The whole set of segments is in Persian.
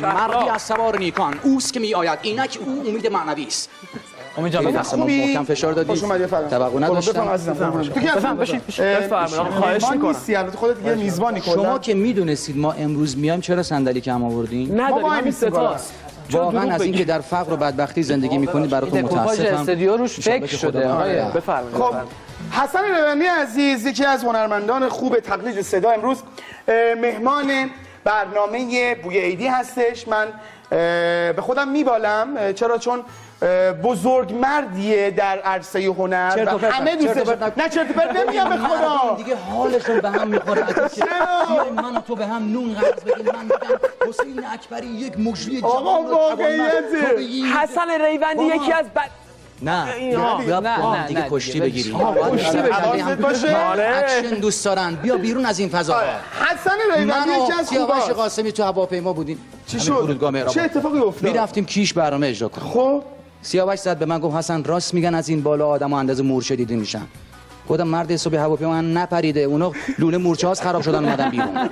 مردی از سوار نیکان اوست که می آید، اینک او امید معنوی است. امید جان خوبی محکم فشار دادی. توقع نداشتم. بفهم بفرمایید. خواهش می‌کنم. خودت دیگه میزبانی کلا. شما که میدونستید ما امروز میایم چرا صندلی کم آوردین؟ نداریم همین ستاست. واقعا از اینکه در فقر و بدبختی زندگی میکنید براتون متاسفم. استودیو روش فکر شده. بفرمایید. خب حسن ریوندی عزیز یکی از هنرمندان خوب تقلید صدا امروز مهمان برنامه بوی عیدی هستش. من به خودم میبالم چرا چون بزرگ مردیه در عرصه هنر و همه دوستش. نه چرت و پرت نمیگم به خدا. دیگه حالشون به هم میخوره. من و تو به هم نون قرض بدیم. من میگم حسین اکبری یک مجری جوان. آقا واقعیته. حسن ریوندی یکی از نه دیگه کشتی بگیری. حواست باشه. اکشن دوست دارن. بیا بیرون از این فضا. حسن ریوندی یکی از سیاوش قاسمی تو هواپیما بودیم. چی شد؟ چه اتفاقی افتاد؟ میرفتیم کیش برنامه اجرا کنیم. خب سیاوش زد به من گفت حسن راست میگن از این بالا آدمو اندازه مورچه دیده میشن. خودم مرد حسابی هواپیما نپریده، اونا لوله مورچه هاست خراب شدن اومدن بیرون.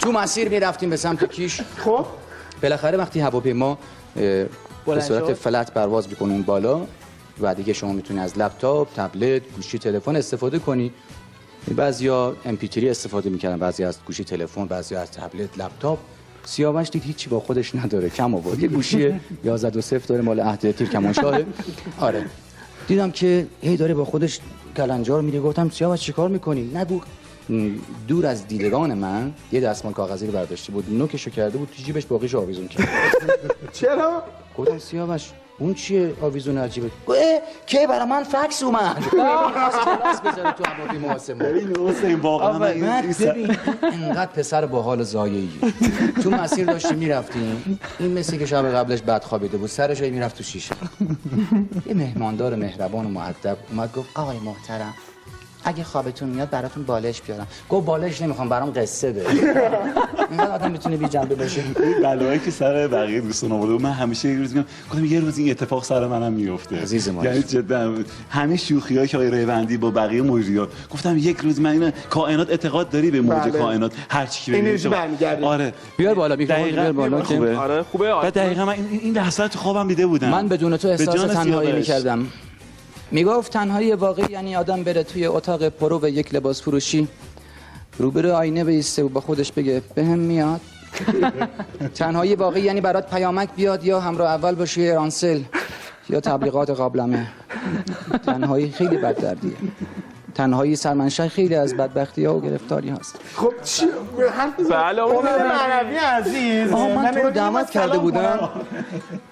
تو مسیر میرفتیم به سمت کیش. خب بالاخره وقتی هواپیما به صورت فلت پرواز میکنه بالا و دیگه شما میتونی از لپتاپ، تبلت، گوشی تلفن استفاده کنی. بعضیا MP3 استفاده میکردن، بعضی از گوشی تلفن، بعضی از تبلت، لپتاپ. سیاوش دید هیچی با خودش نداره، کم آورد. یه گوشی 1120 داره مال عهد تیرکمانشاهه. آره. دیدم که هی داره با خودش کلنجار میره. گفتم سیاوش چیکار میکنی؟ نگو. دور از دیدگان من یه دستمال کاغذی رو برداشته بود، نوکشو کرده بود تو جیبش، باقیشو آویزون کرد. چرا؟ گفتم سیاوش اون چیه آویزون عجیبه؟ که برای من فکس اومد. کلاس بذاره تو هواپیما واسه ما. ببین حسین واقعا ببین اینقدر پسر باحال زایه‌ای. تو مسیر داشتیم میرفتیم، این مثل که شب قبلش بد خوابیده بود، سرش میرفت تو شیشه. یه مهماندار مهربان و مؤدب اومد گفت آقای محترم اگه خوابتون میاد براتون بالش بیارم. گفت بالش نمیخوام، برام قصه ده. اینقدر آدم میتونه بی جنبه باشه. بلایی که سر بقیه دوستان آورده من همیشه یه روز میگم گفتم یه روز این اتفاق سر منم میفته. عزیز ما یعنی جدا همین شوخیایی که آقای ریوندی با بقیه مجریات گفتم یک روز من اینا کائنات اعتقاد داری به موج کائنات هر چی که انرژی برمیگرده. آره بیار بالا میکروفون بیار بالا که آره خوبه. بعد دقیقاً من این لحظه تو خوابم دیده بودم. من بدون تو احساس تنهایی میکردم. میگفت تنهایی واقعی یعنی آدم بره توی اتاق پرو یک لباس فروشی، روبرو آینه بیسته و با خودش بگه بهم میاد. تنهایی واقعی یعنی برات پیامک بیاد یا همراه اول باشی رانسل یا تبلیغات قابلمه. تنهایی خیلی بد دردیه. تنهایی سرمنشأ خیلی از بدبختی‌ها و گرفتاری هست. خب چی؟ بله امید معنوی عزیز من تو رو دعوت کرده بودم.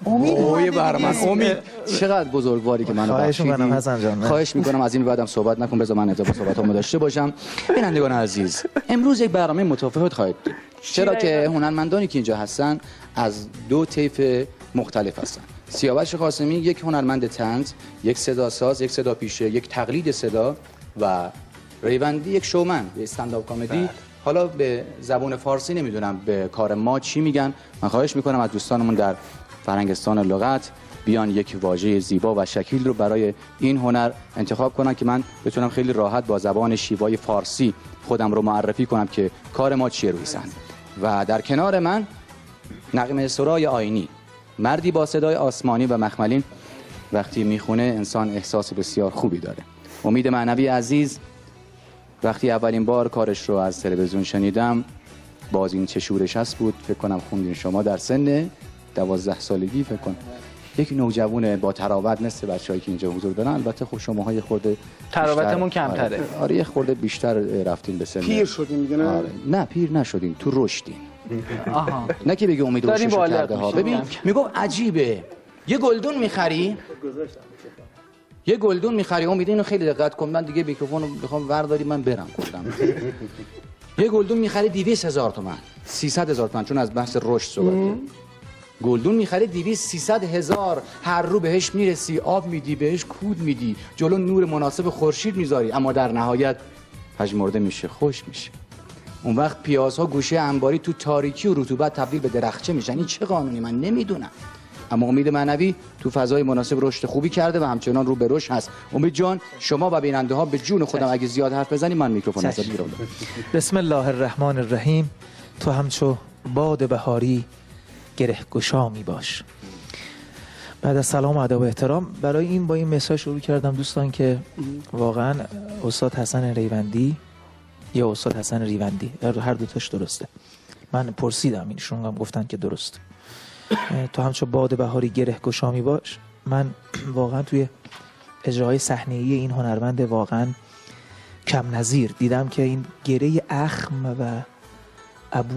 امید برام امید چقدر بزرگواری که منو خواهش بخشیدی. می‌کنم حسن جان. خواهش می‌کنم از این بعدم صحبت نکن، بذار من ادامه صحبتامو داشته باشم. بینندگان عزیز امروز یک برنامه متفاوت خواهید دید. چرا که هنرمندانی که اینجا هستن از دو طیف مختلف هستن. سیاوش قاسمی یک هنرمند طنز، یک صداساز، یک صدا پیشه، یک تقلید صدا و ریوندی یک شومن، یک استندآپ کمدی. حالا به زبان فارسی نمیدونم به کار ما چی میگن. من خواهش میکنم از دوستانمون در فرهنگستان لغت بیان یک واژه زیبا و شکیل رو برای این هنر انتخاب کنن که من بتونم خیلی راحت با زبان شیوای فارسی خودم رو معرفی کنم که کار ما چیه روی صحنه. و در کنار من نغمه سرای آینی، مردی با صدای آسمانی و مخملین، وقتی میخونه انسان احساس بسیار خوبی داره. امید معنوی عزیز، وقتی اولین بار کارش رو از تلویزیون شنیدم باز این چه شورش هست بود. فکر کنم خوندین شما در سن 12 سالگی فکر کنم. یک نوجوان با تراوت مثل بچه‌ای که اینجا حضور دارن. البته خب شماها یه خورده تراوتمون کمتره. آره یه خورده بیشتر رفتین به سن. پیر شدین میگه نه؟ نه پیر نشدین، تو رشدین. نه که بگه امید رشدشو کرده ها. ببین میگم عجیبه، یه گلدون میخری، یه گلدون میخری. امید اینو خیلی دقت کن، من دیگه میکروفونو میخوام ورداری من برم گفتم. یه گلدون میخری 200,000 تومان، 300,000 تومان، چون از بحث رشد صحبته. گلدون میخری 200,000 هر رو بهش میرسی، آب میدی بهش، کود میدی، جلو نور مناسب خورشید میذاری، اما در نهایت پژمرده میشه، خوش میشه. اون وقت پیازها گوشه انباری تو تاریکی و رطوبت تبدیل به درخچه میشن. این چه قانونی من نمیدونم. اما امید معنوی تو فضای مناسب رشد خوبی کرده و همچنان رو به رشد هست. امید جان شما و بیننده ها به جون خودم اگه زیاد حرف بزنی من میکروفون ازت میگیرم. بسم الله الرحمن الرحیم. تو همچو باد بهاری گره گشا می باش. بعد از سلام و ادب و احترام برای این با این مساج شروع کردم دوستان که واقعا استاد حسن ریوندی یا استاد حسن ریوندی هر دوتاش درسته. من پرسیدم اینشون هم گفتن که درست. تو همچون باد بهاری گره گشا می باش. من واقعا توی اجرای صحنه‌ای این هنرمند واقعا کم نظیر دیدم که این گره اخم و ابو